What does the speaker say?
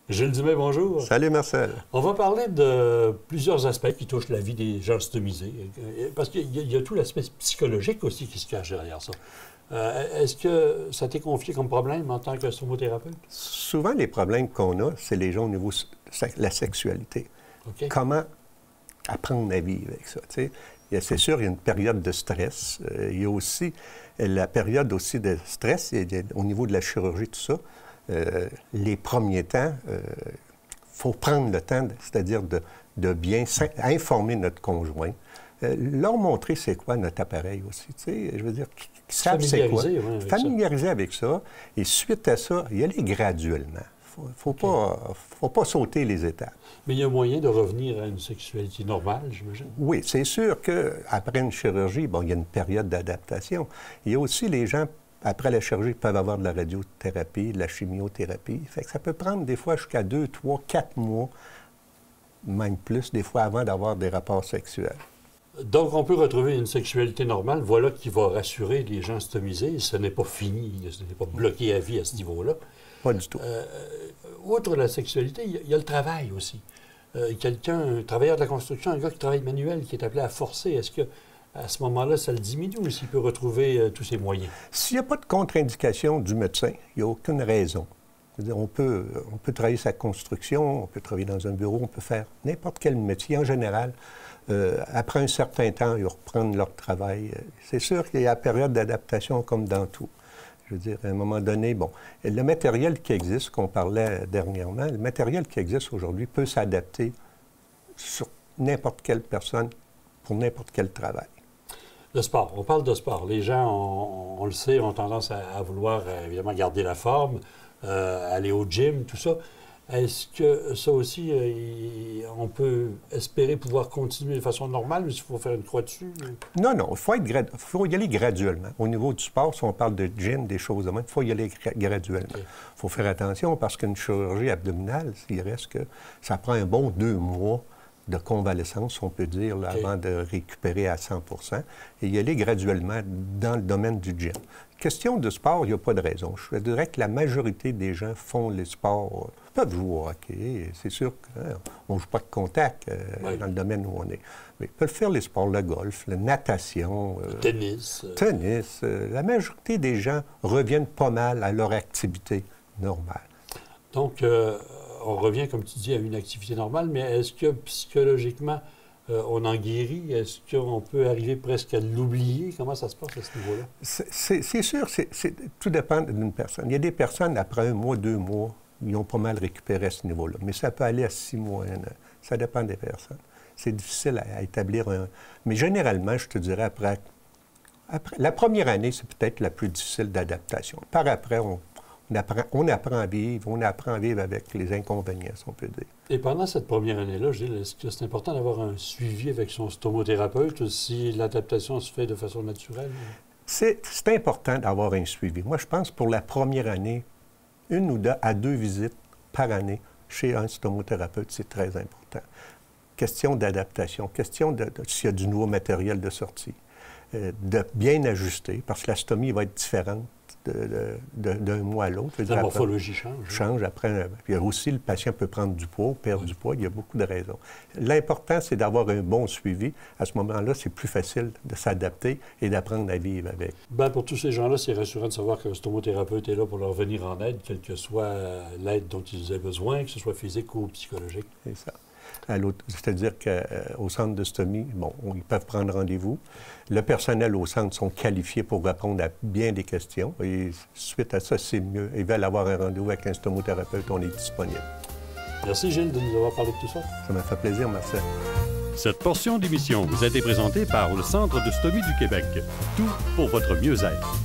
Gilles Dumais, bonjour. Salut Marcel. On va parler de plusieurs aspects qui touchent la vie des gens stomisés, parce qu'il y a tout l'aspect psychologique aussi qui se cache derrière ça. Est-ce que ça t'est confié comme problème en tant que stomothérapeute? Souvent, les problèmes qu'on a, c'est les gens au niveau de la sexualité. Okay. Comment apprendre à vivre avec ça? C'est sûr, il y a une période de stress. Il y a aussi la période aussi de stress au niveau de la chirurgie, tout ça. Les premiers temps, il faut prendre le temps, c'est-à-dire de bien informer notre conjoint, leur montrer c'est quoi notre appareil aussi, je veux dire, qu'ils savent c'est quoi. Familiariser avec ça, et suite à ça, y aller graduellement. Faut pas sauter les étapes. Mais il y a moyen de revenir à une sexualité normale, j'imagine? Oui, c'est sûr qu'après une chirurgie, bon, il y a une période d'adaptation. Il y a aussi les gens, après la chirurgie, peuvent avoir de la radiothérapie, de la chimiothérapie. Fait que ça peut prendre des fois jusqu'à 2, 3, 4 mois, même plus, des fois avant d'avoir des rapports sexuels. Donc, on peut retrouver une sexualité normale, voilà qui va rassurer les gens stomisés. Ce n'est pas fini, ce n'est pas bloqué à vie à ce niveau-là. Pas du tout. Outre la sexualité, il y a le travail aussi. Un travailleur de la construction, un gars qui travaille manuel, qui est appelé à forcer, est-ce que à ce moment-là, ça le diminue ou s'il peut retrouver tous ses moyens? S'il n'y a pas de contre-indication du médecin, il n'y a aucune raison. C'est-à-dire, on peut travailler sa construction, on peut travailler dans un bureau, on peut faire n'importe quel métier. En général, après un certain temps, ils reprennent leur travail. C'est sûr qu'il y a la période d'adaptation comme dans tout. Je veux dire, à un moment donné, bon, le matériel qui existe, qu'on parlait dernièrement, le matériel qui existe aujourd'hui peut s'adapter sur n'importe quelle personne pour n'importe quel travail. Le sport, on parle de sport. Les gens, on le sait, ont tendance à vouloir, évidemment, garder la forme, aller au gym, tout ça. Est-ce que ça aussi, on peut espérer pouvoir continuer de façon normale, mais il faut faire une croix dessus? Non, non, il faut y aller graduellement. Au niveau du sport, si on parle de gym, des choses de même, il faut y aller graduellement. Il faut faire attention parce qu'une chirurgie abdominale, il reste que ça prend un bon 2 mois de convalescence, on peut dire, là, avant de récupérer à 100 et y aller graduellement dans le domaine du gym. Question de sport, il n'y a pas de raison. Je dirais que la majorité des gens font les sports, peuvent jouer au hockey. C'est sûr qu'on ne joue pas de contact dans le domaine où on est. Mais ils peuvent faire les sports, le golf, la natation. Le tennis. Tennis. La majorité des gens reviennent pas mal à leur activité normale. Donc, on revient, comme tu dis, à une activité normale, mais est-ce que psychologiquement, on en guérit? Est-ce qu'on peut arriver presque à l'oublier? Comment ça se passe à ce niveau-là? C'est sûr, tout dépend d'une personne. Il y a des personnes, après 1 mois, 2 mois, ils ont pas mal récupéré à ce niveau-là. Mais ça peut aller à 6 mois, 1 an. Ça dépend des personnes. C'est difficile à établir un... Mais généralement, je te dirais, après la première année, c'est peut-être la plus difficile d'adaptation. Par après, on apprend à vivre avec les inconvénients, si on peut dire. Et pendant cette première année-là, Gilles, est-ce que c'est important d'avoir un suivi avec son stomothérapeute si l'adaptation se fait de façon naturelle? C'est important d'avoir un suivi. Moi, je pense pour la première année, 1 ou 2 à 2 visites par année chez un stomothérapeute, c'est très important. Question d'adaptation, question de s'il y a du nouveau matériel de sortie, de bien ajuster, parce que la stomie va être différente d'un mois à l'autre. La morphologie change. Change après. Puis aussi, le patient peut prendre du poids, perdre du poids. Il y a beaucoup de raisons. L'important, c'est d'avoir un bon suivi. À ce moment-là, c'est plus facile de s'adapter et d'apprendre à vivre avec. Bien, pour tous ces gens-là, c'est rassurant de savoir qu'un stomothérapeute est là pour leur venir en aide, quelle que soit l'aide dont ils aient besoin, que ce soit physique ou psychologique. C'est ça. C'est-à-dire qu'au centre de stomie, bon, ils peuvent prendre rendez-vous. Le personnel au centre sont qualifiés pour répondre à bien des questions. Et suite à ça, c'est mieux. Ils veulent avoir un rendez-vous avec un stomothérapeute, on est disponible. Merci Gilles de nous avoir parlé de tout ça. Ça m'a fait plaisir, Marcel. Cette portion d'émission vous a été présentée par le Centre de stomie du Québec. Tout pour votre mieux-être.